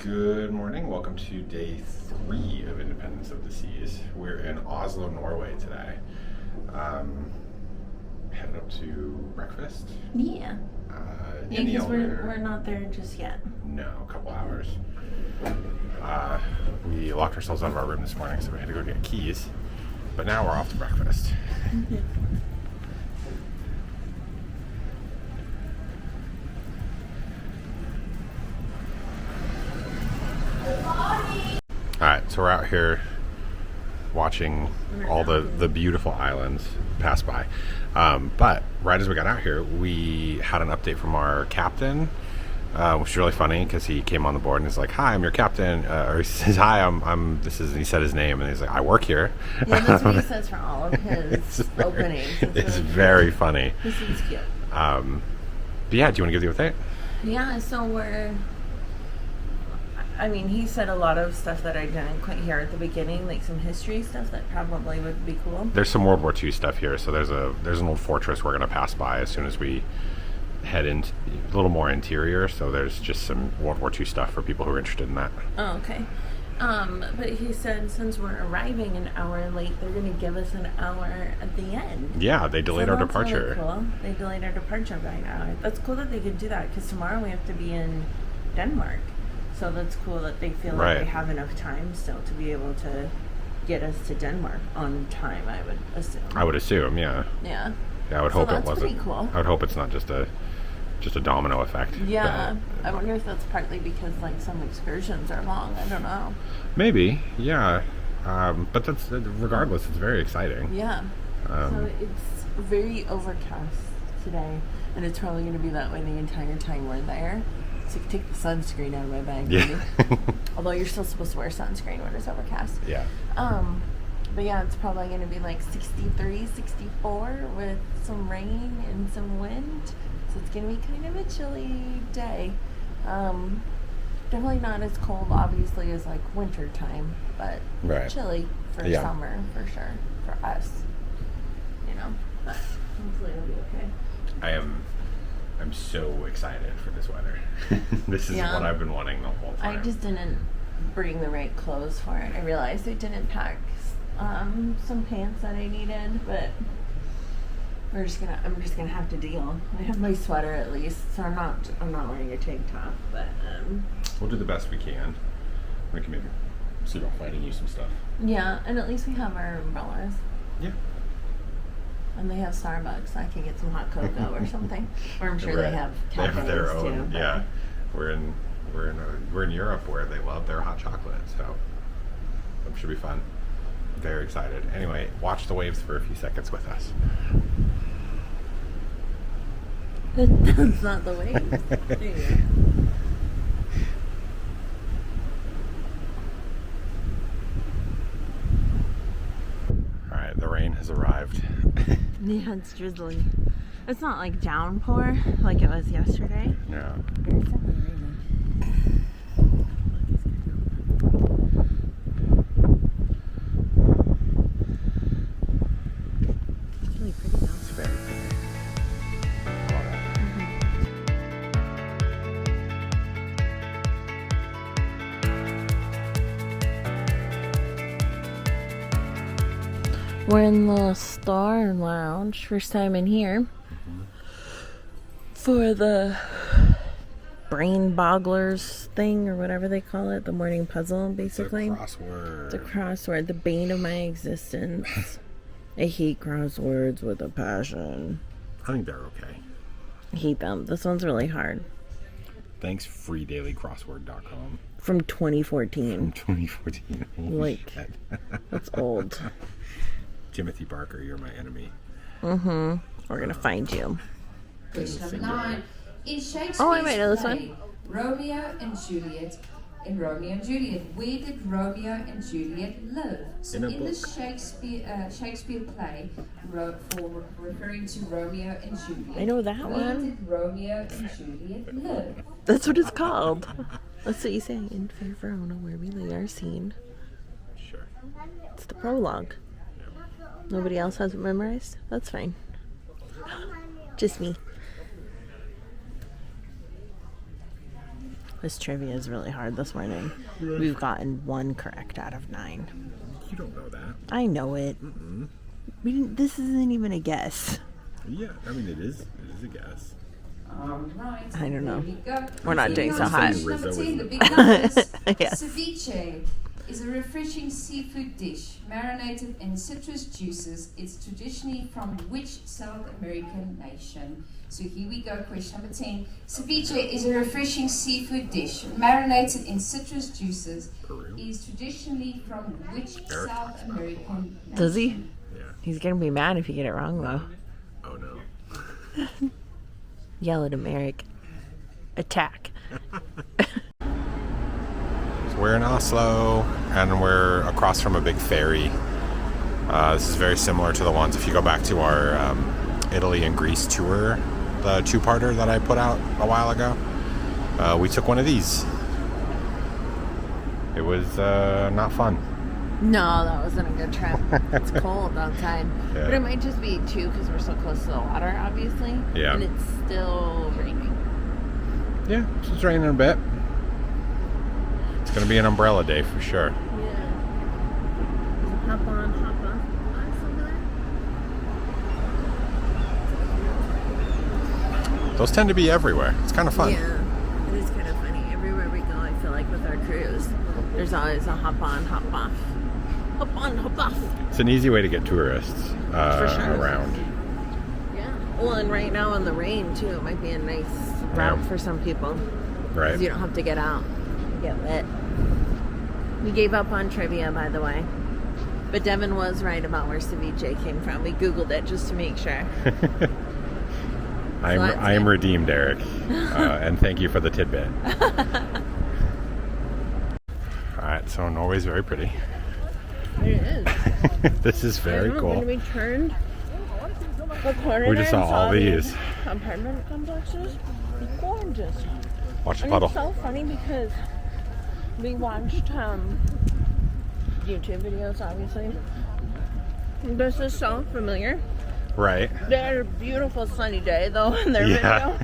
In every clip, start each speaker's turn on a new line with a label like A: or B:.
A: Good morning. Welcome to day 3 of Independence of the Seas. We're in Oslo, Norway today. Headed up to breakfast.
B: Yeah.
A: In the
B: Because
A: elevator.
B: we're not there just yet.
A: No, a couple hours. We locked ourselves out of our room this morning, so we had to go get keys. But now we're off to breakfast. Alright, so we're out here watching all the beautiful islands pass by. But right as we got out here, we had an update from our captain, which is really funny because he came on the board and he's like, "Hi, I'm your captain," or he says, "Hi, I'm this is," and he said his name and he's like, "I work here."
B: Yeah, that's what he says for all of his openings.
A: It's very funny.
B: This is cute.
A: But yeah, do you want to give the update?
B: Yeah, so he said a lot of stuff that I didn't quite hear at the beginning, like some history stuff that probably would be cool.
A: There's some World War II stuff here. So there's an old fortress we're going to pass by as soon as we head in a little more interior. So there's just some World War II stuff for people who are interested in that.
B: Oh, okay. But he said since we're arriving an hour late, they're going to give us an hour at the end.
A: Yeah, they delayed our departure.
B: Really cool. They delayed our departure by an hour. That's cool that they could do that because tomorrow we have to be in Denmark. So that's cool that they feel like they have enough time still to be able to get us to Denmark on time, I would assume.
A: I would assume, yeah.
B: Yeah.
A: Yeah, I would hope it
B: that's
A: wasn't.
B: Pretty cool.
A: I would hope it's not just a domino effect.
B: Yeah. I wonder if that's partly because like some excursions are long. I don't know.
A: Maybe, yeah. But that's regardless, it's very exciting.
B: Yeah. So it's very overcast today, and it's probably going to be that way the entire time we're there. So take the sunscreen out of my bag.
A: Yeah.
B: Although you're still supposed to wear sunscreen when it's overcast.
A: Yeah.
B: But yeah, it's probably going to be like 63, 64 with some rain and some wind. So it's going to be kind of a chilly day. Definitely not as cold, obviously, as like winter time, but chilly for summer for sure for us. But hopefully it'll be okay.
A: I'm so excited for this weather. This is what I've been wanting the whole time.
B: I just didn't bring the right clothes for it. I realized I didn't pack some pants that I needed, but I'm just gonna have to deal. I have my sweater at least, so I'm not wearing a tank top, but
A: we'll do the best we can. We can maybe see about finding you some stuff.
B: Yeah, and at least we have our umbrellas.
A: Yeah.
B: And they have Starbucks. I can get some hot cocoa or something. Or I'm sure they have cafes
A: they have their own.
B: too.
A: Yeah, we're in Europe where they love their hot chocolate, so it should be fun. Very excited. Anyway, watch the waves for a few seconds with us.
B: That's not the waves. There you go.
A: The rain has arrived.
B: Yeah, it's drizzling. It's not like downpour like it was yesterday.
A: No.
B: It's definitely raining. It's really pretty though.
A: It's very pretty. I love it.
B: We're in the Star Lounge, first time in here, for the brain bogglers thing, or whatever they call it, the morning puzzle, basically.
A: The
B: crossword, the bane of my existence. I hate crosswords with a passion.
A: I think they're okay.
B: I hate them. This one's really hard.
A: Thanks, freedailycrossword.com.
B: From 2014.
A: 2014.
B: Like, that's old.
A: Timothy Barker, you're my enemy.
B: Mm-hmm. We're gonna find you.
C: Question number 9. In Shakespeare's
B: I might know this
C: play,
B: one.
C: Romeo and Juliet, where did Romeo and Juliet live? So in the Shakespeare play, referring to Romeo and Juliet,
B: I know that
C: where
B: one.
C: did Romeo and Juliet live?
B: That's what it's called. That's what you say in Fair Verona, where we lay our scene.
A: Sure.
B: It's the prologue. Nobody else has it memorized? That's fine. Just me. This trivia is really hard this morning. We've gotten 1 correct out of 9.
A: You don't know that.
B: I know it. We didn't, this isn't even a guess.
A: Yeah, I mean, it is a guess.
C: Alright,
B: I don't know.
C: there we go.
B: We're not doing so hot.
C: Number 10, the big numbers.
B: Yes.
C: Ceviche is a refreshing seafood dish marinated in citrus juices. It's traditionally from which South American nation? So here we go, question number 10. Ceviche is a refreshing seafood dish marinated in citrus juices.
A: Peru.
C: Is traditionally from which South American nation?
B: Does he?
A: Yeah.
B: He's gonna be mad if you get it wrong, though.
A: Oh no.
B: Yell at him, Eric. Attack.
A: So we're in Oslo, and we're across from a big ferry. This is very similar to the ones, if you go back to our Italy and Greece tour, the 2-parter that I put out a while ago. We took one of these. It was not fun.
B: No, that wasn't a good trip. It's cold outside.
A: Yeah.
B: But it might just be, too, because we're so close to the water, obviously.
A: Yeah.
B: And it's still raining.
A: Yeah, it's just raining a bit. It's going to be an umbrella day for sure.
B: Yeah. Hop on, hop off.
A: Those tend to be everywhere. It's kind of fun.
B: Yeah, it is kind of funny. Everywhere we go, I feel like with our cruise, there's always a hop on, hop off. Hop on, hop off.
A: It's an easy way to get tourists
B: For sure.
A: around.
B: Yeah. Well, and right now in the rain, too, it might be a nice route for some people.
A: Right.
B: Because you don't have to get out and get lit. We gave up on trivia, by the way. But Devin was right about where ceviche came from. We Googled it just to make sure.
A: I am redeemed, Eric. And thank you for the tidbit. Alright, so Norway's very pretty.
B: It is.
A: This is very cool.
B: When we turned the corner,
A: We just
B: there
A: saw all these.
B: apartment complexes. It's gorgeous.
A: Watch the
B: And
A: puddle.
B: it's so funny because we watched YouTube videos, obviously. This is so familiar.
A: Right.
B: They had a beautiful sunny day, though, in their video.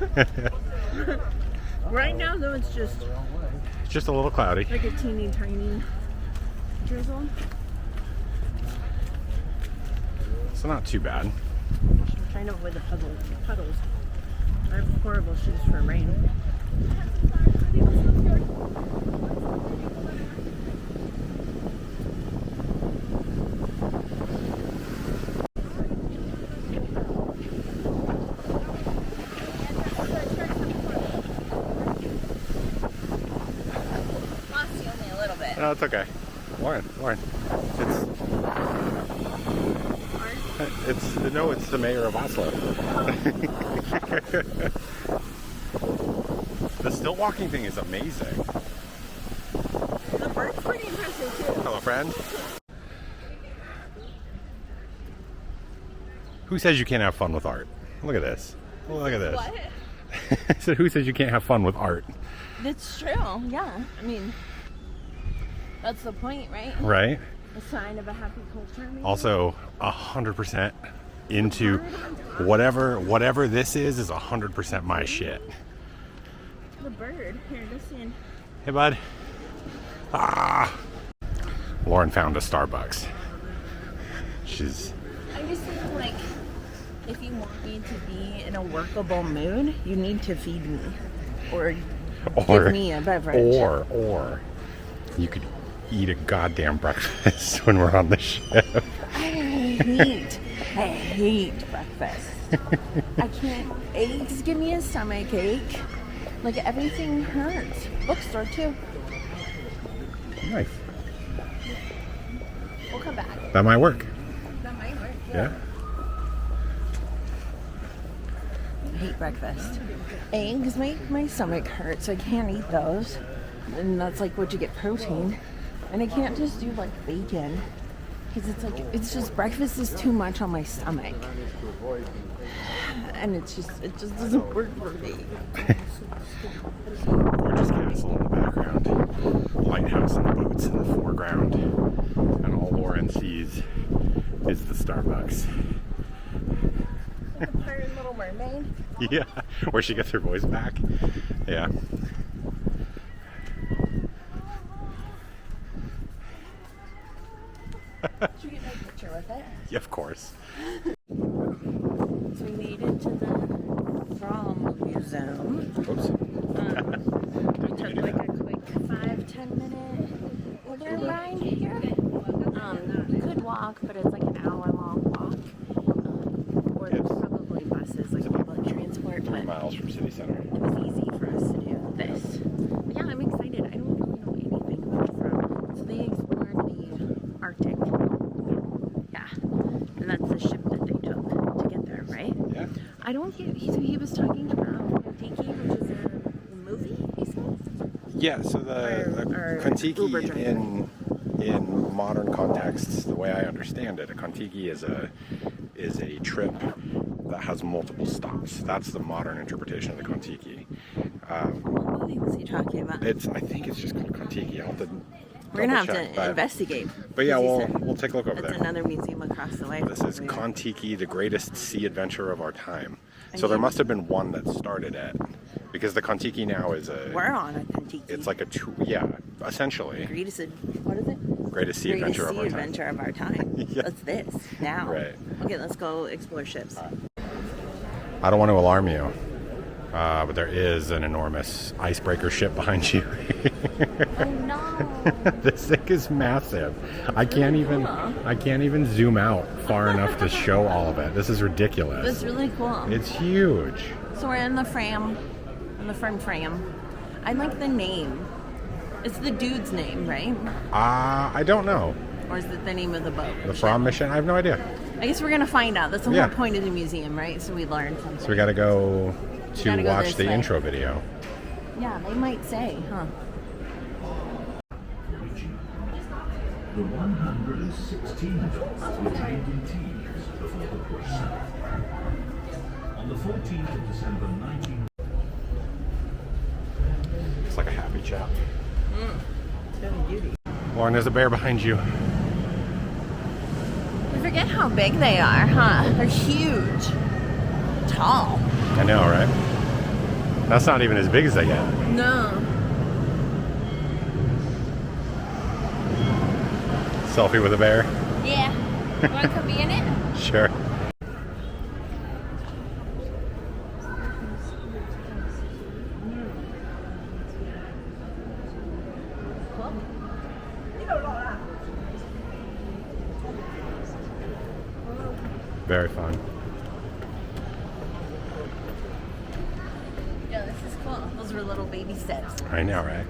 B: Right now, though, it's just
A: It's just a little cloudy.
B: like a teeny tiny drizzle.
A: So not too bad.
B: I'm trying to avoid the puddles. I have horrible shoes for rain.
A: No, it's okay. Lauren. It's the mayor of Oslo. The still walking thing is amazing.
B: The bird's pretty impressive, too.
A: Hello, friend. Who says you can't have fun with art? Look at this. Look at this.
B: What?
A: I said, who says you can't have fun with art?
B: It's true, yeah. I mean, that's the point, right?
A: Right?
B: A sign of a happy culture, maybe?
A: Also, 100% into whatever this is 100% my shit.
B: The bird. Here, listen.
A: Hey, bud. Ah. Lauren found a Starbucks.
B: I just think, like, if you want me to be in a workable mood, you need to feed me. Or give me a beverage.
A: Or you could eat a goddamn breakfast when we're on the ship.
B: I hate breakfast. I can't. Eggs give me a stomach ache. Like, everything hurts. Bookstore, too.
A: Nice.
B: We'll come back.
A: That might work.
B: That might work,
A: Yeah.
B: I hate breakfast. Eggs make my stomach hurt, so I can't eat those. And that's like what you get protein. And I can't just do like bacon. Because it's just breakfast is too much on my stomach. And it just doesn't work for me.
A: Gorgeous castle in the background. Lighthouse and the boats in the foreground. And all Lauren sees is the Starbucks.
B: Like a pirate Little Mermaid.
A: Yeah, where she gets her voice back. Yeah.
B: Should we get my picture with it?
A: Yeah, of course.
B: So we made it to the Fram Museum.
A: Oops.
B: We took like a quick 5-10 minute Uber ride here. You could walk, but it's like an hour-long walk. Or there's probably buses, like public transport.
A: 3 miles from city center.
B: It was easy for us to do this. But yeah, I'm excited. I don't really know anything about Fram. So they explored the Arctic. Yeah. And that's the ship that they took to get there, right?
A: Yeah.
B: I don't get. He was talking about Kon-Tiki, which is a movie, he said?
A: Yeah, so the Kon-Tiki in modern contexts, the way I understand it, a Kon-Tiki is a trip that has multiple stops. That's the modern interpretation of the Kon-Tiki.
B: What movie was he talking about?
A: I think it's just called Kon-Tiki. I'll have to
B: We're gonna have
A: double-check,
B: to investigate.
A: But yeah,
B: Because he said
A: we'll take a look over
B: it's
A: there.
B: another museum across the way.
A: This is
B: from there.
A: Kon-Tiki, the greatest sea adventure of our time.
B: I
A: So there
B: mean-
A: must have been one that started it, because the Kon-Tiki now is
B: We're on a Kon-Tiki.
A: it's like essentially
B: Greatest, what is it?
A: greatest sea adventure of our time.
B: adventure of our time.
A: Yeah.
B: That's this now.
A: Right.
B: Okay, let's go explore ships.
A: I don't want to alarm you, but there is an enormous icebreaker ship behind you.
B: Oh no!
A: This thing is massive. I can't even zoom out far enough to show all of it. This is ridiculous.
B: That's really cool.
A: It's huge.
B: So we're in the Fram. I like the name. It's the dude's name, right?
A: I don't know.
B: Or is it the name of the boat?
A: The Fram mission? I have no idea.
B: I guess we're gonna find out. That's the
A: Yeah.
B: whole point of the museum, right? So we learn something.
A: So we got to go to
B: gotta go
A: watch
B: this
A: the
B: way.
A: intro video.
B: Yeah, they might say, huh?
D: The 116 boats retained in teams before the push south. On the 14th of December 19...
A: It's like a happy chap.
B: It's really beauty.
A: Lauren, there's a bear behind you.
B: We forget how big they are, huh? They're huge. Tall.
A: I know, right? That's not even as big as they get.
B: No.
A: Selfie with a bear?
B: Yeah. You wanna come be in it?
A: Sure. Very fun.
B: Yeah, this is cool. Those were little baby steps.
A: I know, right?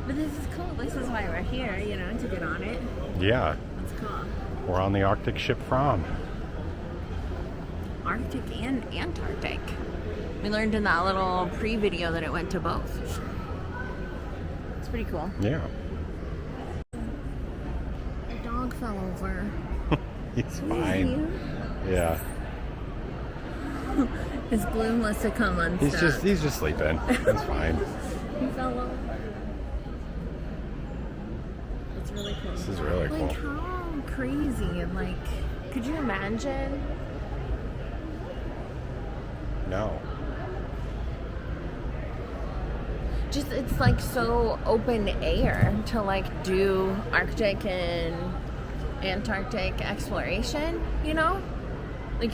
B: But this is cool. This is why we're here, you know, to get on it.
A: Yeah.
B: That's cool.
A: We're on the Arctic ship Fram.
B: Arctic and Antarctic. We learned in that little pre-video that it went to both. It's pretty cool.
A: Yeah.
B: The dog fell over.
A: He's fine. Yeah.
B: His glue must have come unstuck.
A: He's just sleeping. That's fine.
B: He fell over. That's really cool.
A: This is really cool.
B: Like, how crazy and like, could you imagine?
A: No.
B: Just, it's like so open air to like do Arctic and Antarctic exploration, you know? Like,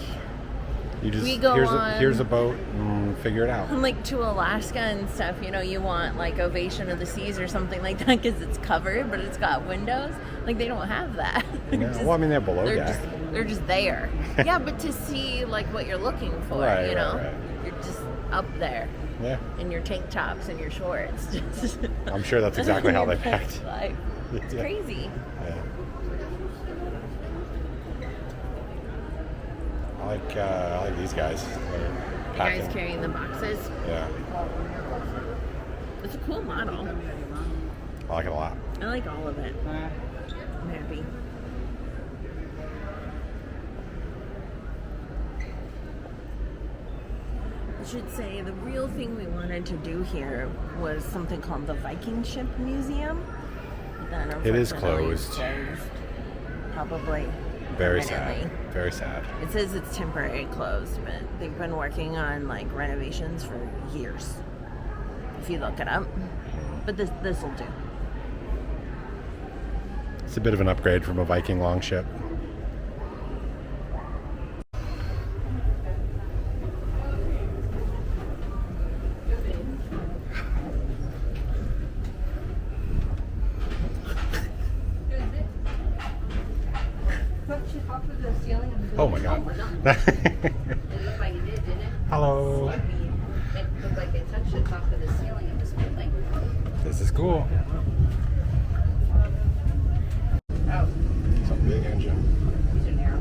A: You just
B: we go
A: here's a boat and figure it out.
B: like to Alaska and stuff, you know, you want like Ovation of the Seas or something like that because it's covered, but it's got windows. Like, they don't have that.
A: No. Well, I mean, they have below
B: they're
A: deck.
B: they're just there. Yeah, but to see like what you're looking for,
A: Right,
B: you know,
A: right.
B: you're just up there
A: Yeah.
B: in your tank tops and your shorts.
A: I'm sure that's exactly how they
B: Your
A: packed.
B: best life. It's
A: Yeah.
B: crazy.
A: Yeah. I like these guys. They're
B: The
A: packing.
B: guys carrying the boxes.
A: Yeah.
B: It's a cool model.
A: I like it a lot.
B: I like all of it. I'm happy. I should say the real thing we wanted to do here was something called the Viking Ship Museum. But then
A: It is
B: unfortunately it's
A: closed.
B: Probably.
A: Very
B: permanently.
A: sad. Very sad.
B: It says it's temporary closed, but they've been working on like renovations for years. If you look it up. But this will do.
A: It's a bit of an upgrade from a Viking longship. Oh my god.
E: It looked like it did, didn't it?
A: Hello.
E: It looked like they touched the top of the ceiling of this building.
A: This is cool.
E: Oh,
A: It's a big engine.
E: these are narrow.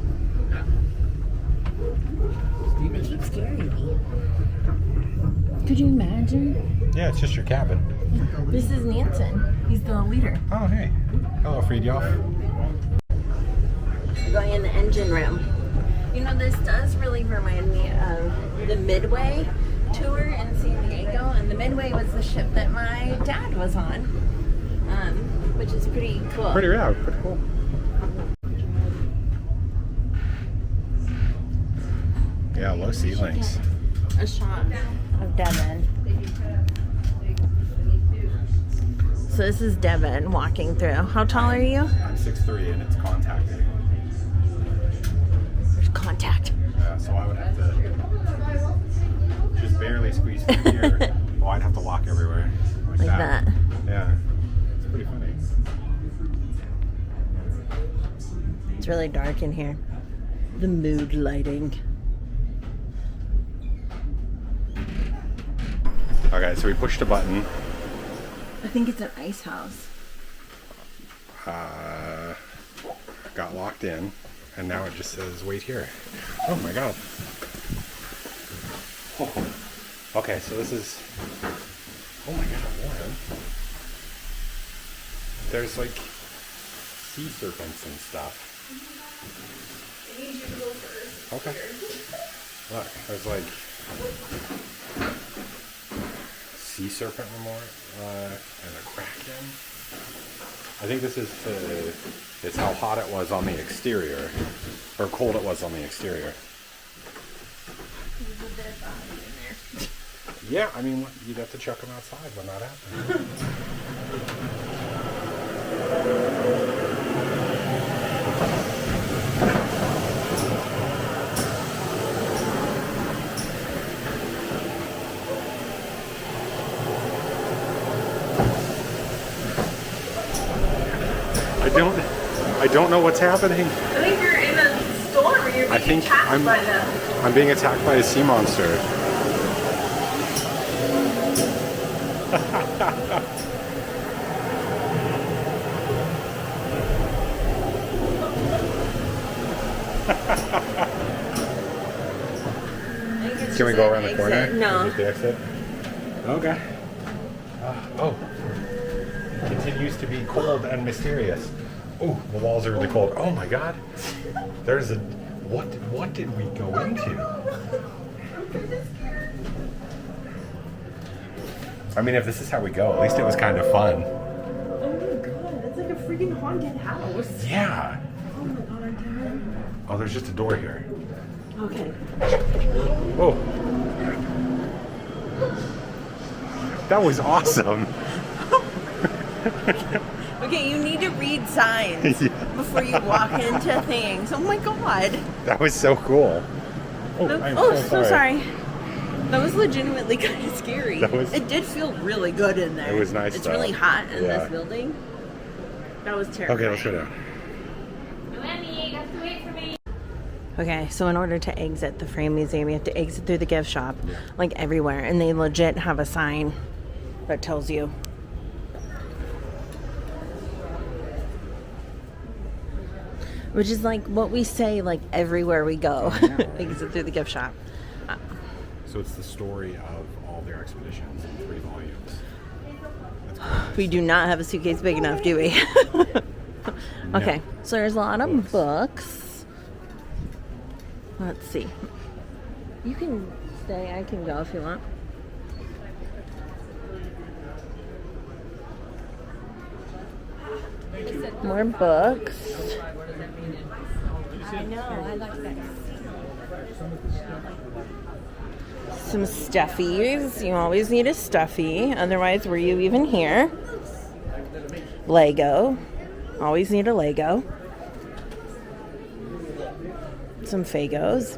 B: They keep scaring me. Could you imagine?
A: Yeah, it's just your cabin.
B: This is Nansen. He's the leader.
A: Oh, hey. Hello, Friedhof.
B: We're going in the engine room. You know, this does really remind me of the Midway tour in San Diego, and the Midway was the ship that my dad was on, which is pretty cool.
A: Pretty cool. Yeah, low ceilings.
B: A shot of Devin. So this is Devin walking through. How tall are you?
A: I'm 6'3" and it's contacted.
B: There's contact.
A: Yeah, so I would have to just barely squeeze through here. Oh, I'd have to walk everywhere. Like
B: that.
A: Yeah. It's pretty funny.
B: It's really dark in here. The mood lighting.
A: Okay, so we pushed a button.
B: I think it's an ice house.
A: Got locked in, and now it just says wait here. Oh my god. Oh. Okay, so this is. Oh my god, Warren. There's like sea serpents and stuff.
B: I need you to go first.
A: Okay. Look, there's like sea serpent memorial and a kraken. I think this is it's how hot it was on the exterior, or cold it was on the exterior.
B: There's a dead body in there.
A: Yeah, I mean, you'd have to chuck them outside when that happened. I don't know what's happening.
B: I think you're in a storm or you're being attacked by them.
A: I'm being attacked by a sea monster. Can we go around the corner?
B: No.
A: Just the exit? Okay. Oh. It continues to be cold and mysterious. Oh, the walls are really cold. Oh my god. There's a... What did we go into? I mean, if this is how we go, at least it was kind of fun.
B: Oh my god, it's like a freaking haunted house.
A: Yeah.
B: Oh my god, Devin.
A: Oh, there's just a door here.
B: Okay.
A: Oh. That was awesome.
B: Okay, you need to read signs before you walk into things. Oh my god.
A: That was so cool. I'm
B: so sorry. That was legitimately kind of scary. It did feel really good in there.
A: It was nice.
B: It's
A: though.
B: really hot in
A: Yeah.
B: this building. That was terrifying.
A: Okay, let's go down.
E: Lenny, you have to wait for me.
B: Okay, so in order to exit the Fram Museum, you have to exit through the gift shop, like everywhere, and they legit have a sign that tells you. Which is like what we say like everywhere we go. Exit through the gift shop.
A: So it's the story of all their expeditions in 3 volumes.
B: We do not have a suitcase big enough, do we? Okay, so there's a lot of books. Let's see. You can stay, I can go if you want. More books. I know, I like that. Some stuffies. You always need a stuffy. Otherwise, were you even here? Lego. Always need a Lego. Some Fagos.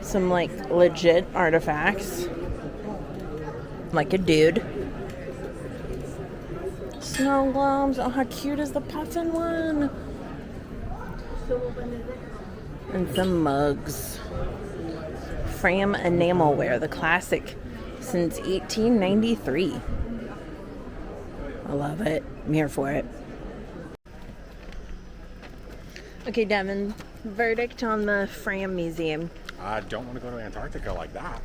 B: Some like legit artifacts. Like a dude. Snow globes. Oh, how cute is the puffin one? And some mugs. Fram enamelware, the classic since 1893. I love it. I'm here for it. Okay, Devin, verdict on the Fram Museum.
A: I don't want to go to Antarctica like that.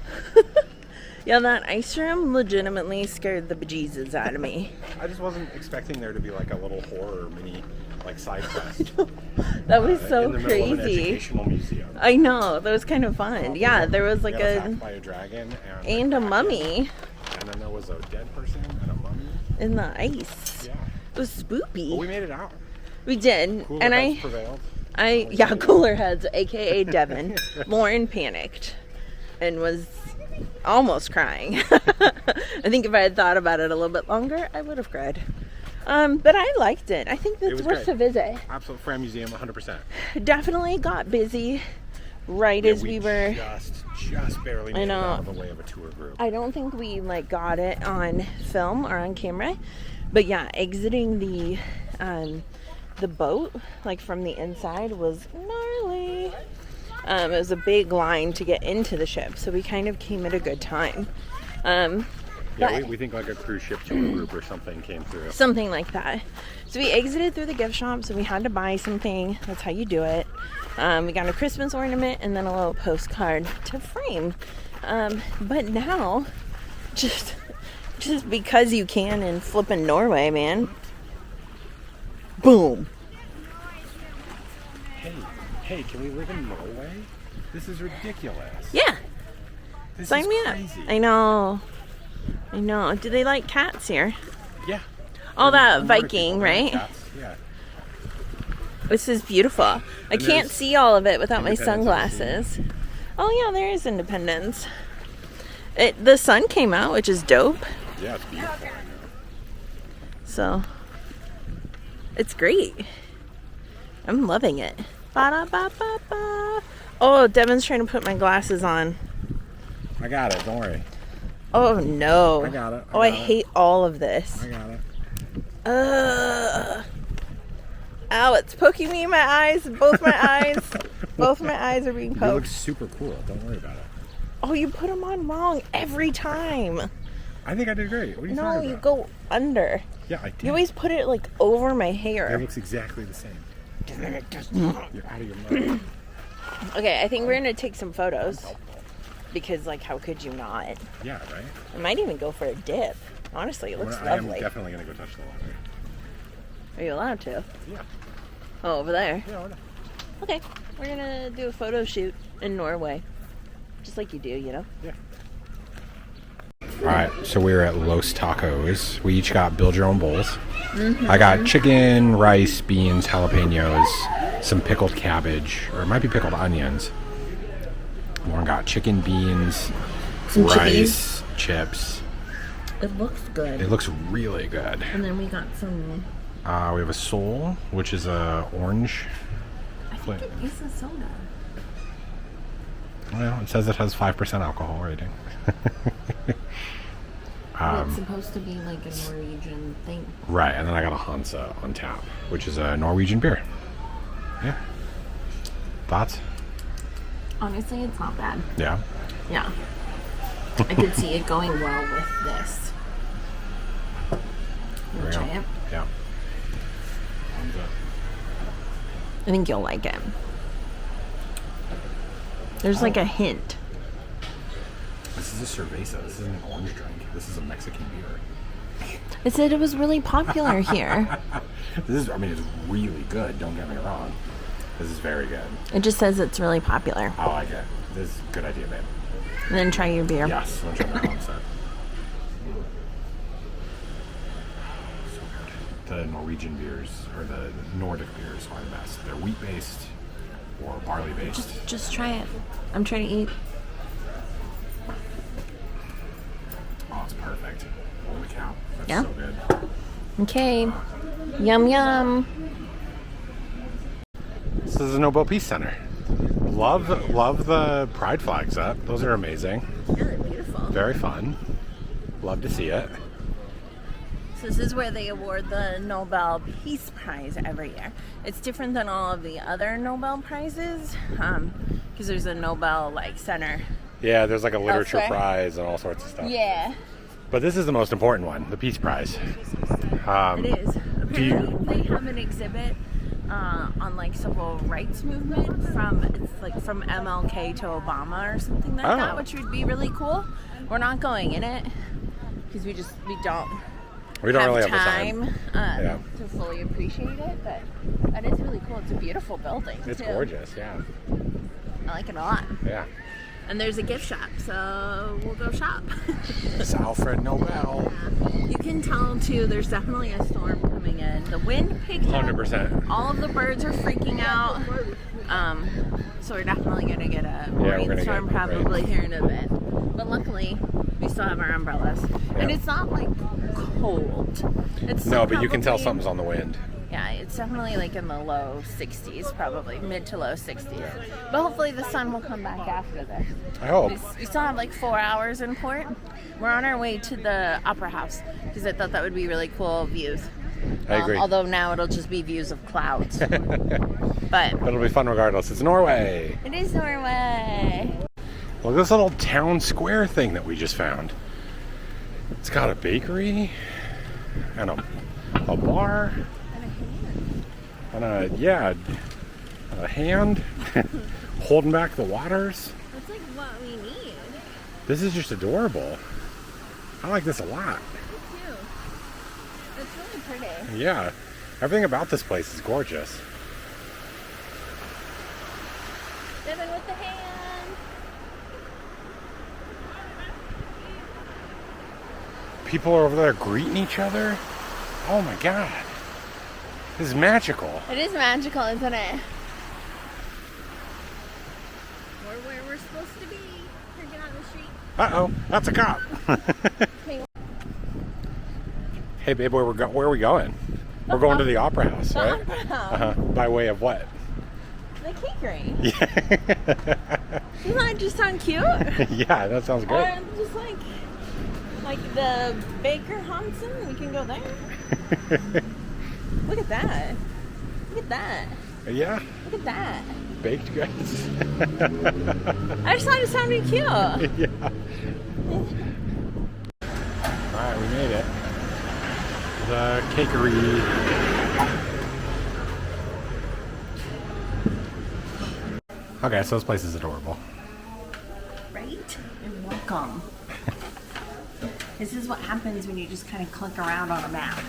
B: Yeah, that ice room legitimately scared the bejesus out of me.
A: I just wasn't expecting there to be like a little horror mini like side quest.
B: That was so
A: in the middle of an
B: crazy.
A: educational museum.
B: I know, that was kind of fun. Yeah, there was like
A: We got attacked by a dragon
B: and a mummy
A: and then there was a dead person and a mummy.
B: in the ice.
A: Yeah,
B: It was spoopy.
A: but we made it out.
B: We did.
A: Cooler
B: And
A: heads prevailed.
B: yeah, cooler heads, aka Devin. Lauren panicked and was almost crying. I think if I had thought about it a little bit longer, I would have cried. But I liked it. I think that's
A: was
B: worth
A: great.
B: a visit.
A: Absolute Fram Museum, 100%.
B: Definitely got busy right
A: Yeah,
B: as we were.
A: just barely made it
B: know.
A: out of the way of a tour group.
B: I don't think we like got it on film or on camera, but yeah, exiting the boat like from the inside was gnarly. It was a big line to get into the ship, so we kind of came at a good time.
A: Yeah,
B: But-
A: we think like a cruise ship tour group or something came through.
B: Something like that. So we exited through the gift shop, so we had to buy something. That's how you do it. We got a Christmas ornament and then a little postcard to frame. But now, just because you can in flippin' Norway, man. Boom.
A: Hey, can we live in Norway? This is ridiculous.
B: Yeah,
A: This
B: sign
A: is
B: me up.
A: crazy.
B: I know. Do they like cats here?
A: Yeah.
B: All that
A: Nordic
B: Viking,
A: people, they
B: right?
A: like cats. Yeah.
B: This is beautiful. I
A: And
B: can't
A: there's
B: see all of it without my
A: Independence
B: sunglasses. Oh yeah, there is Independence. The sun came out, which is dope.
A: Yeah, it's beautiful. I know.
B: So it's great. I'm loving it. Ba-da-ba-ba-ba. Oh, Devin's trying to put my glasses on.
A: I got it. Don't worry.
B: Oh no.
A: I got it.
B: I hate all of this.
A: I got it.
B: Ow, it's poking me in my eyes. Both my eyes. Both my eyes are being
A: You look
B: poked.
A: super cool. Don't worry about it.
B: Oh, you put them on wrong every time.
A: I think I did great. What are you
B: No,
A: talking
B: you
A: about?
B: go under.
A: Yeah, I did.
B: You always put it like over my
A: It
B: hair.
A: looks exactly the same. You're out of your mind.
B: Okay, I think we're gonna take some photos. Because like, how could you not?
A: Yeah, right?
B: I might even go for a dip. Honestly, it looks
A: I am
B: lovely.
A: definitely going to go touch the water.
B: Are you allowed to?
A: Yeah.
B: Oh, over there.
A: Yeah, why not?
B: Okay, we're gonna do a photo shoot in Norway. Just like you do, you know?
A: Yeah. All right, so we were at Los Tacos. We each got build your own bowls.
B: Mm-hmm.
A: I got chicken, rice, beans, jalapenos, some pickled cabbage, or it might be pickled onions. Lauren got chicken, beans,
B: Some
A: rice, chips.
B: It looks good.
A: It looks really good.
B: And then we got some.
A: We have a sole, which is a orange.
B: I think it is a soda.
A: Well, it says it has 5% alcohol rating.
B: It's supposed to be like a Norwegian thing.
A: Right, and then I got a Hansa on tap, which is a Norwegian beer. Yeah. Thoughts?
B: Honestly, it's not bad.
A: Yeah.
B: Yeah. I could see it going well with this.
A: There we
B: Wanna
A: go.
B: try it?
A: Yeah. Hansa.
B: I think you'll like it. There's like a hint.
A: This is a cerveza. This isn't an orange drink. This is a Mexican beer.
B: It said it was really popular here.
A: This is, I mean, it's really good. Don't get me wrong. This is very good.
B: It just says it's really popular.
A: I like it. This is a good idea, babe.
B: And then try your beer.
A: Yes. I'll try my Hansa. So good. The Norwegian beers, or the Nordic beers, are the best. They're wheat-based or barley-based.
B: Just try it. I'm trying to eat.
A: Oh, it's perfect. Holy cow. now. That's
B: Yeah.
A: so good.
B: Okay. Yum yum.
A: This is the Nobel Peace Center. Love the pride flags up. Those are amazing.
B: Yeah, they're beautiful.
A: Very fun. Love to see it.
B: So this is where they award the Nobel Peace Prize every year. It's different than all of the other Nobel Prizes, because there's a Nobel center.
A: Yeah, there's like a literature
B: Elsewhere.
A: prize and all sorts of stuff.
B: Yeah,
A: But this is the most important one, the Peace Prize.
B: it is.
A: Do you-
B: Apparently, they have an exhibit on civil rights movement from MLK to Obama or something like that,
A: Oh.
B: which would be really cool. We're not going in it because we don't.
A: We don't
B: have
A: really have
B: time,
A: the time.
B: to fully appreciate it, but that is really cool. It's a beautiful building.
A: It's
B: too.
A: gorgeous, yeah.
B: I like it a lot.
A: Yeah.
B: And there's a gift shop, so we'll go shop.
A: It's Alfred Nobel.
B: You can tell too. There's definitely a storm coming in. The wind picked up.
A: 100%.
B: All of the birds are freaking out. So we're definitely gonna get a
A: we're gonna
B: rainstorm
A: get
B: probably here in a bit. But luckily, we still have our umbrellas, and
A: Yeah.
B: it's not cold. It's
A: No,
B: still
A: but you can tell
B: probably-
A: something's on the wind.
B: Yeah, it's definitely in the low 60s, probably mid to low 60s. But hopefully the sun will come back after this.
A: I hope.
B: We still have 4 hours in port. We're on our way to the Opera House because I thought that would be really cool views.
A: I agree.
B: Although now it'll just be views of clouds. But
A: It'll be fun regardless. It's Norway.
B: it is Norway.
A: Look at this little town square thing that we just found. It's got a bakery and a bar and a hand holding back the waters.
B: That's what we need.
A: This is just adorable. I like this a lot.
B: Me too. It's really pretty.
A: Yeah, everything about this place is gorgeous.
B: Devin with the hand.
A: People are over there greeting each other. Oh my god. This is magical.
B: It is magical, isn't it? We're where we're supposed to be. Here, get on the street.
A: Uh-oh, that's a cop.
B: Hey.
A: Hey babe, where are we going? We're going to the Opera House,
B: The
A: right?
B: Opera House.
A: Uh-huh. By way of what?
B: The Cakery.
A: Yeah.
B: Doesn't that just sound cute?
A: Yeah, that sounds
B: Or
A: great.
B: just like the Baker Hansen, we can go there. Look at that. Look at that.
A: Yeah,
B: Look at that.
A: baked goods.
B: I just thought it sounded cute.
A: Yeah. Alright, we made it. The Cakery. Okay, so this place is adorable.
B: Right? You're welcome. This is what happens when you just kind of click around on a map.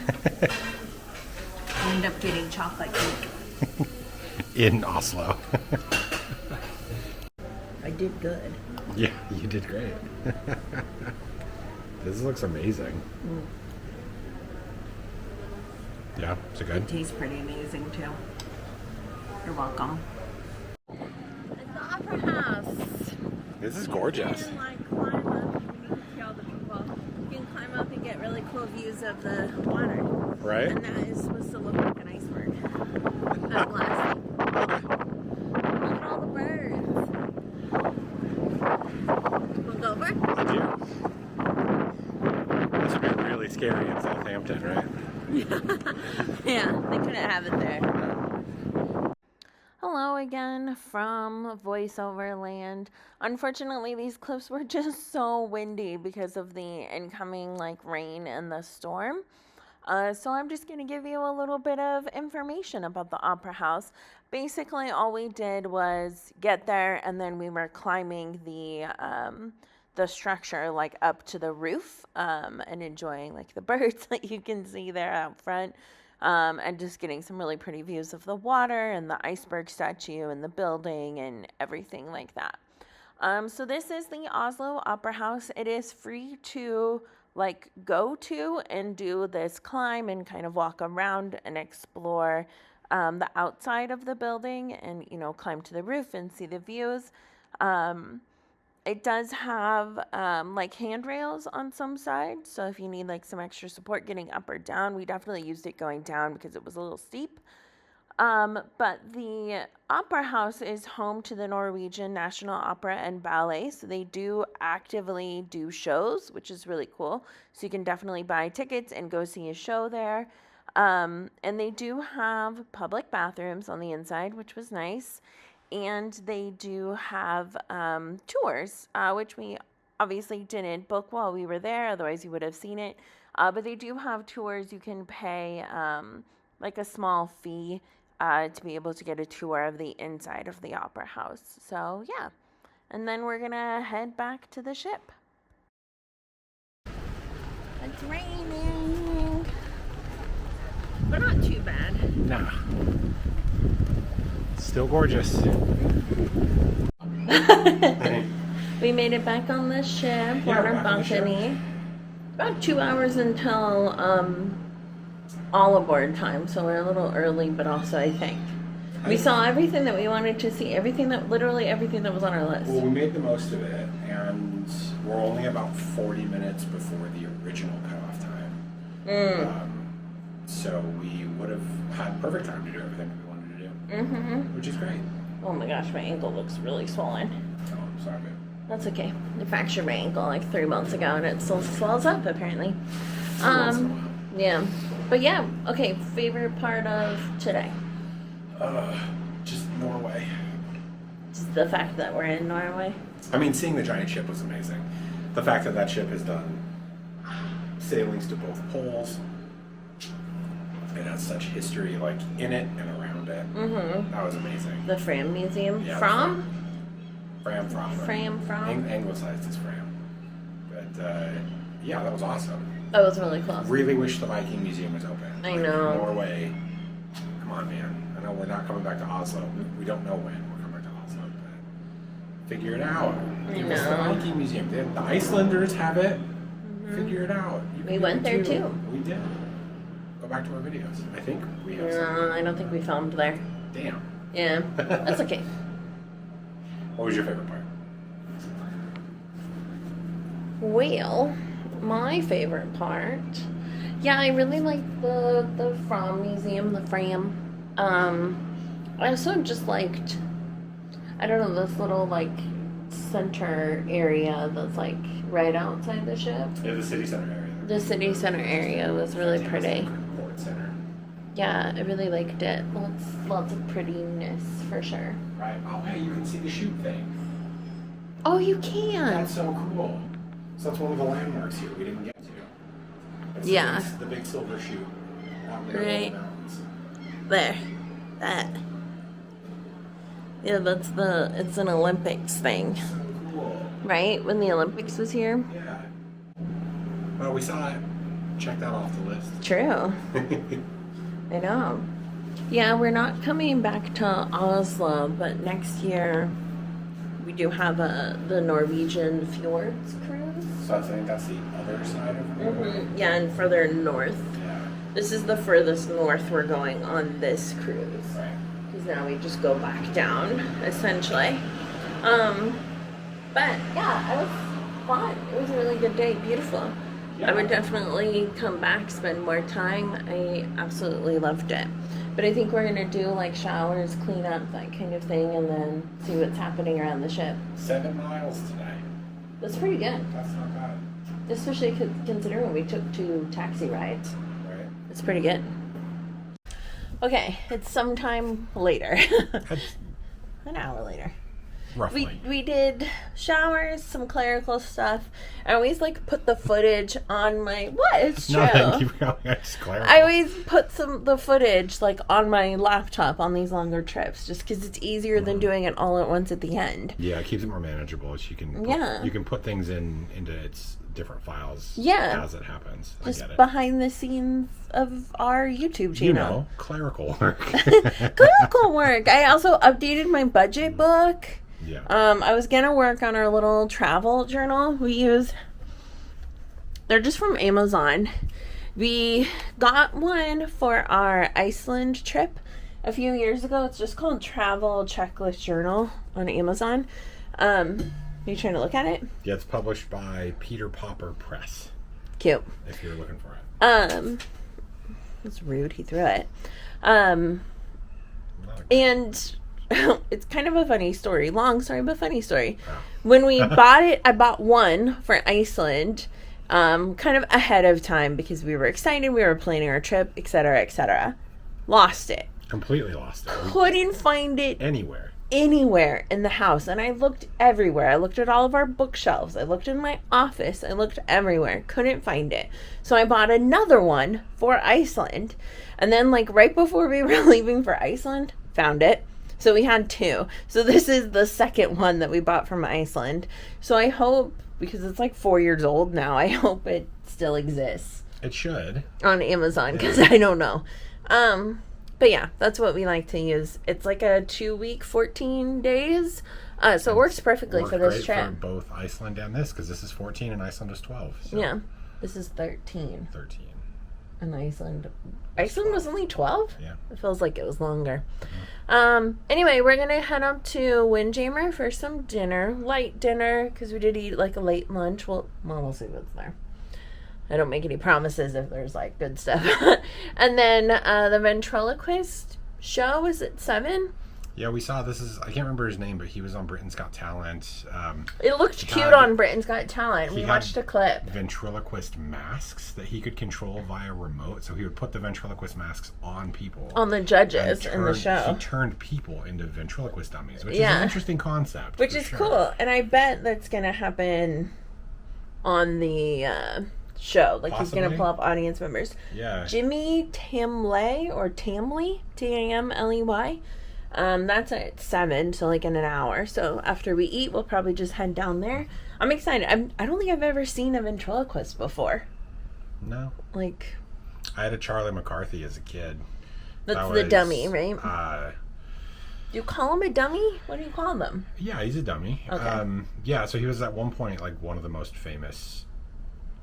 B: You end up getting chocolate cake.
A: In Oslo.
B: I did good.
A: Yeah, you did great. This looks amazing. Yeah, is it good?
B: It tastes pretty amazing too. You're welcome. It's the Opera House.
A: This is gorgeous.
B: You can climb up. You can see all the people. You can climb up and get really cool views of the water.
A: Right?
B: And that is supposed to look like an iceberg. That glass. Look at all the birds. Wanna go over?
A: This would be really scary in Southampton, right?
B: Yeah, they couldn't have it there. Hello again from voiceover land. Unfortunately, these clips were just so windy because of the incoming rain and the storm. So I'm just going to give you a little bit of information about the Opera House. Basically, all we did was get there, and then we were climbing the structure up to the roof and enjoying the birds that you can see there out front. And just getting some really pretty views of the water and the iceberg statue and the building and everything like that. So this is the Oslo Opera House. It is free to go to and do this climb and kind of walk around and explore the outside of the building and, climb to the roof and see the views. it does have like handrails on some sides. So if you need like some extra support getting up or down, we definitely used it going down because it was a little steep. But the Opera House is home to the Norwegian National Opera and Ballet. So they do actively do shows, which is really cool. So you can definitely buy tickets and go see a show there. And they do have public bathrooms on the inside, which was nice. And they do have tours, which we obviously didn't book while we were there. Otherwise, you would have seen it. But they do have tours. You can pay like a small fee to be able to get a tour of the inside of the Opera House. So, yeah. And then we're going to head back to the ship. It's raining. But not too bad.
A: Nah. Still gorgeous.
B: We made it back on the ship on our balcony. About 2 hours until all aboard time, so we're a little early, but also I think we saw everything that we wanted to see, literally everything that was on our list.
A: Well, we made the most of it, and we're only about 40 minutes before the original cutoff time. So we would have had perfect time to do everything that we wanted to do, which is great.
B: Oh my gosh, my ankle looks really swollen.
A: Oh, I'm sorry, babe.
B: That's okay. I fractured my ankle like 3 months ago, and it still swells up apparently. Yeah. But yeah, okay, favorite part of today?
A: Just Norway.
B: Just the fact that we're in Norway.
A: I mean, seeing the giant ship was amazing. The fact that ship has done sailings to both poles. It has such history, like, in it and around it. That was amazing.
B: The Fram Museum.
A: Yeah,
B: Fram?
A: Fram. Anglicized as Fram. But, yeah, that was awesome.
B: That was really cool.
A: Really wish the Viking Museum was open.
B: I know.
A: Norway. Come on, man. I know we're not coming back to Oslo. We don't know when we're coming back to Oslo, but figure it out. Give us the Viking Museum. The Icelanders have it. Figure it out.
B: We went there too.
A: We did. Go back to our videos. I think we have
B: No, I don't think we filmed there.
A: Damn.
B: Yeah, that's okay.
A: What was your favorite part?
B: Well, my favorite part, yeah, I really like the Fram Museum, the Fram. I also just liked, I don't know, this little like center area that's like right outside the ship.
A: Yeah, the city center area.
B: The city center area was really pretty.
A: Port center.
B: Yeah, I really liked it. Lots of prettiness for sure.
A: Right. Oh, hey, you can see the chute thing.
B: Oh, you can.
A: That's so cool. So that's one of the landmarks here we didn't get to. It's
B: Yeah.
A: The big silver chute out there
B: Right.
A: in the mountains.
B: There. That. Yeah, it's an Olympics thing,
A: So cool.
B: right? When the Olympics was here.
A: Yeah. Well, we saw it. Check that off the list.
B: True. I know. Yeah, we're not coming back to Oslo, but next year we do have the Norwegian Fjords cruise.
A: So I think that's the other side of Norway.
B: Yeah, and further north.
A: Yeah.
B: This is the furthest north we're going on this cruise.
A: Right.
B: Because now we just go back down, essentially. But yeah, it was fun. It was a really good day. Beautiful.
A: Yeah.
B: I would definitely come back, spend more time. I absolutely loved it. But I think we're going to do like showers, clean up, that kind of thing, and then see what's happening around the ship.
A: 7 miles today.
B: That's pretty good.
A: That's not bad.
B: Especially considering we took 2 taxi rides.
A: Right.
B: It's pretty good. Okay, it's sometime later. An hour later.
A: Roughly.
B: We did showers, some clerical stuff. I always like put the footage on my it's true.
A: No, thank you for coming. It's clerical.
B: I always put the footage like on my laptop on these longer trips, just because it's easier than doing it all at once at the end.
A: Yeah, it keeps it more manageable. So you can you can put things into its different files as it happens. I
B: Just
A: get it.
B: behind the scenes of our YouTube channel.
A: You know, clerical work.
B: Clerical work. I also updated my budget book.
A: Yeah.
B: I was gonna work on our little travel journal we use. They're just from Amazon. We got one for our Iceland trip a few years ago. It's just called Travel Checklist Journal on Amazon. you trying to look at it?
A: Yeah, it's published by Peter Popper Press.
B: Cute.
A: If you're looking for it.
B: That's rude. He threw it. And it's kind of a funny story. Long story, but funny story.
A: Oh.
B: When we bought it, I bought one for Iceland, kind of ahead of time because we were excited. We were planning our trip, etc., etc. Lost it.
A: Completely lost it.
B: Couldn't find it
A: Anywhere
B: in the house, and I looked everywhere. I looked at all of our bookshelves. I looked in my office. I looked everywhere. Couldn't find it. So I bought another one for Iceland, and then like right before we were leaving for Iceland, found it. So we had two. So this is the second one that we bought from Iceland. So I hope, because it's like 4 years old now, I hope it still exists
A: it should.
B: on Amazon, because I don't know. But yeah, that's what we like to use. It's like a 2-week, 14 days. So it works perfectly for this trip.
A: For both Iceland and this, because this is 14 and Iceland is 12. So
B: Yeah. This is 13.
A: 13.
B: And Iceland was only 12?
A: Yeah.
B: It feels like it was longer. Anyway, we're going to head up to Windjammer for some dinner. Light dinner, because we did eat like a late lunch. Well, we'll see what's there. I don't make any promises if there's like good stuff. And then the ventriloquist show is at 7.
A: Yeah, we saw I can't remember his name, but he was on Britain's Got Talent.
B: It looked cute on Britain's Got Talent. We watched a clip.
A: Ventriloquist masks that he could control via remote. So he would put the ventriloquist masks on people.
B: On the judges in the show.
A: He turned people into ventriloquist dummies, which is an interesting concept.
B: Which is cool. And I bet that's going to happen on the show. Like,
A: Possibly.
B: he's going to pull up audience members.
A: Yeah.
B: Jimmy Tamley, or Tamley, Tamley. That's at 7, so like in an hour. So after we eat, we'll probably just head down there. I'm excited. I don't think I've ever seen a ventriloquist before.
A: No.
B: Like,
A: I had a Charlie McCarthy as a kid.
B: that's the dummy, right? Do you call him a dummy? What do you call them?
A: Yeah, he's a dummy.
B: Okay.
A: Yeah, so he was at one point like one of the most famous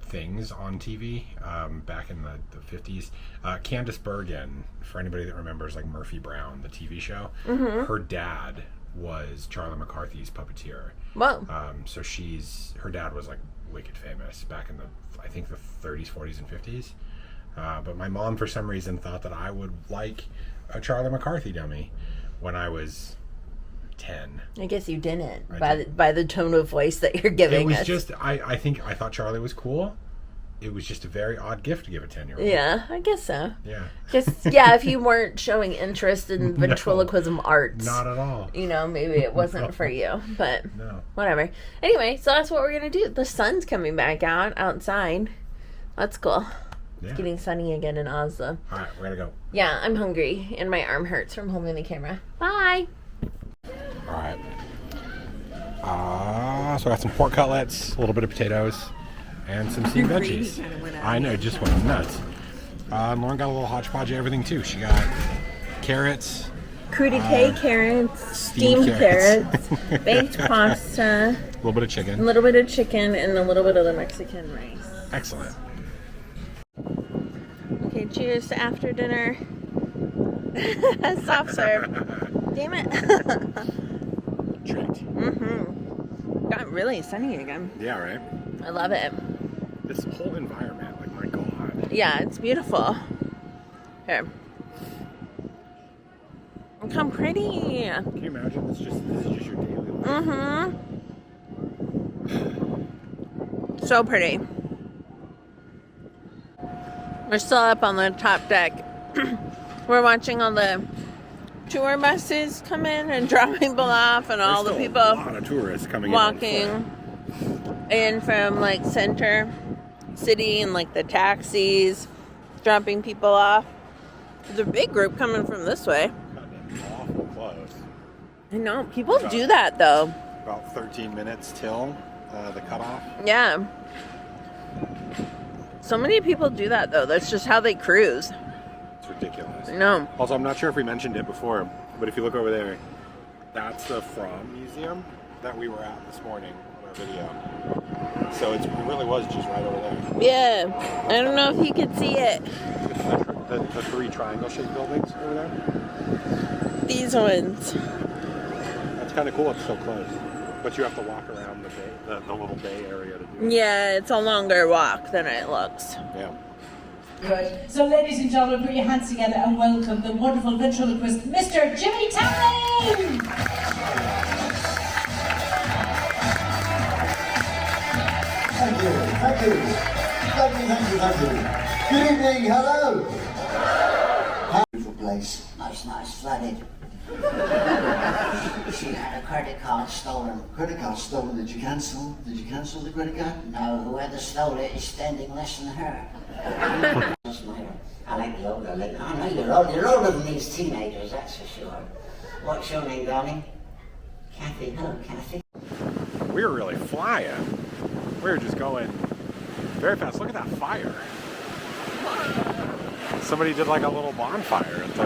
A: things on TV back in the 50s. Candice Bergen, for anybody that remembers like Murphy Brown, the TV show, her dad was Charlie McCarthy's puppeteer.
B: Whoa.
A: So her dad was like wicked famous back in I think the 30s, 40s, and 50s. But my mom, for some reason, thought that I would like a Charlie McCarthy dummy when I was 10.
B: I guess you didn't by the tone of voice that you're giving us.
A: It was just, I thought Charlie was cool. It was just a very odd gift to give a 10-year-old.
B: Yeah, I guess so.
A: Yeah.
B: If you weren't showing interest in ventriloquism arts.
A: Not at all.
B: Maybe it wasn't for you, but
A: No.
B: whatever. Anyway, so that's what we're going to do. The sun's coming back outside. That's cool.
A: Yeah.
B: It's getting sunny again in Oslo.
A: All right, we're going to go.
B: Yeah, I'm hungry, and my arm hurts from holding the camera. Bye!
A: All right. So I got some pork cutlets, a little bit of potatoes, and some steamed veggies.
B: Kinda went out.
A: I know, just went nuts. Lauren got a little hodgepodge of everything too. She got carrots,
B: Crudité carrots, steamed carrots, baked pasta,
A: a little bit of
B: a
A: chicken.
B: little bit of chicken, and a little bit of the Mexican rice.
A: Excellent.
B: Okay, cheers to after dinner. Soft serve. Damn it.
A: Treat.
B: Got really sunny again.
A: Yeah, right?
B: I love it.
A: This whole environment, like, my God.
B: Yeah, it's beautiful. Here. Look how pretty.
A: Can you imagine? This is just your daily life.
B: So pretty. We're still up on the top deck. We're watching all the tour buses come in and drop people off, and all the
A: There's
B: people
A: still a lot of tourists coming
B: walking in from like center city, and like the taxis dropping people off. There's a big group coming from this way.
A: Goddamn awful close.
B: I know, people do that though.
A: About 13 minutes till the cutoff.
B: Yeah. So many people do that though. That's just how they cruise.
A: It's ridiculous.
B: No.
A: Also, I'm not sure if we mentioned it before, but if you look over there, that's the Fram Museum that we were at this morning on our video. So it really was just right over there.
B: Yeah. I don't know if you could see it.
A: The 3 triangle-shaped buildings over there.
B: These ones.
A: That's kind of cool. It's so close. But you have to walk around the bay, the little bay area to do it.
B: Yeah, it's a longer walk than it looks.
A: Yeah.
F: Good. So, ladies and gentlemen, put your hands together and welcome the wonderful ventriloquist, Mr. Jimmy Tamlin!
G: Thank you, thank you. Thank you, thank you, thank you. Good evening, hello. Beautiful place. Nice, flooded. She had a credit card stolen. Credit card stolen? Did you cancel? Did you cancel the credit card? No, whoever stole it is standing less than her. I like the older lady. I know you're older than these teenagers, that's for sure. What's your name, darling? Kathy. Hello, Kathy.
A: We were really flying. We were just going very fast. Look at that fire. Somebody did like a little bonfire at the,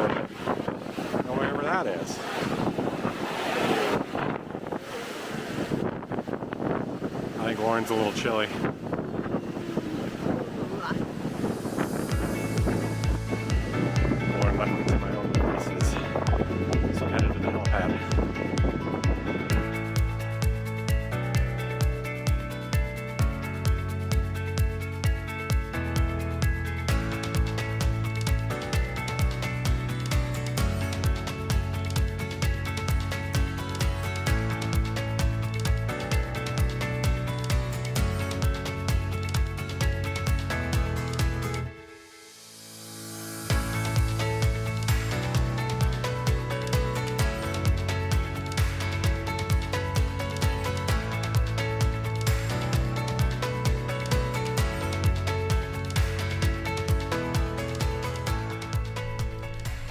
A: whatever that is. I think Lauren's a little chilly. Lauren left me to my own devices. So I'm headed to the helipad.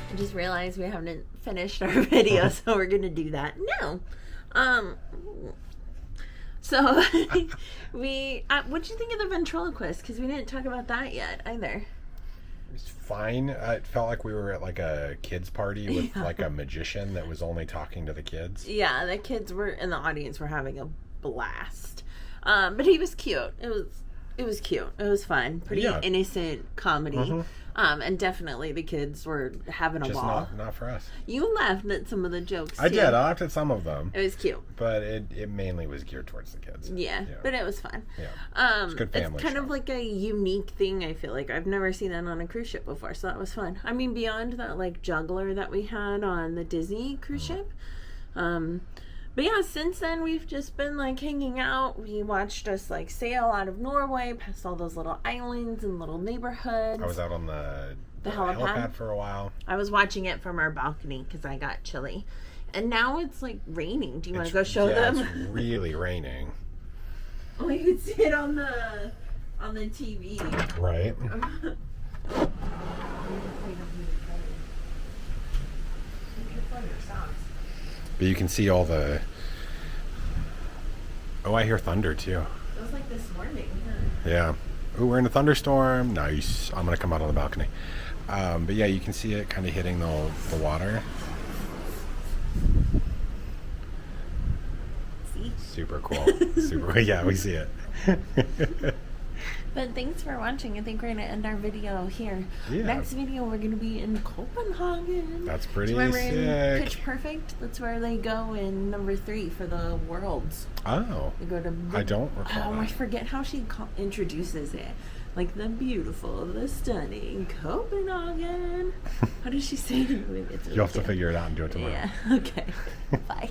B: I just realized we haven't finished our video, so we're gonna do that now. So what'd you think of the ventriloquist? Because we didn't talk about that yet either.
A: It's fine. It felt like we were at like a kids party with like a magician that was only talking to the kids.
B: Yeah, the kids were in the audience were having a blast. But he was cute. It was cute. It was fun. Pretty innocent comedy. And definitely the kids were having a ball.
A: Not for us.
B: You laughed at some of the jokes too.
A: I did. I laughed at some of them.
B: It was cute.
A: But it mainly was geared towards the kids.
B: Yeah, but it was fun.
A: Yeah. It's good family
B: It's kind
A: show.
B: of like a unique thing, I feel like. I've never seen that on a cruise ship before, so that was fun. I mean, beyond that like juggler that we had on the Disney cruise ship. But yeah, since then we've just been like hanging out. We watched us like sail out of Norway past all those little islands and little neighborhoods.
A: I was out on the
B: helipad
A: for a while.
B: I was watching it from our balcony because I got chilly. And now it's like raining. Do you want to go show them?
A: It's really raining.
B: Oh, you can see it on the TV.
A: Right. But you can see all the... Oh, I hear thunder too.
B: It was like this morning.
A: Yeah. Ooh, we're in a thunderstorm. Nice. I'm going to come out on the balcony. But yeah, you can see it kind of hitting the water.
B: See?
A: Super cool. Super. Yeah, we see it.
B: But thanks for watching. I think we're going to end our video here.
A: Yeah.
B: Next video, we're going to be in Copenhagen.
A: That's pretty
B: Do you remember in
A: sick.
B: Pitch Perfect? That's where they go in number 3 for the worlds.
A: Oh.
B: They go to...
A: I don't recall
B: Oh, I
A: that.
B: forget how she introduces it. Like the beautiful, the stunning Copenhagen. How does she say it?
A: You'll have to figure it out and do it tomorrow.
B: Yeah. Okay. Bye.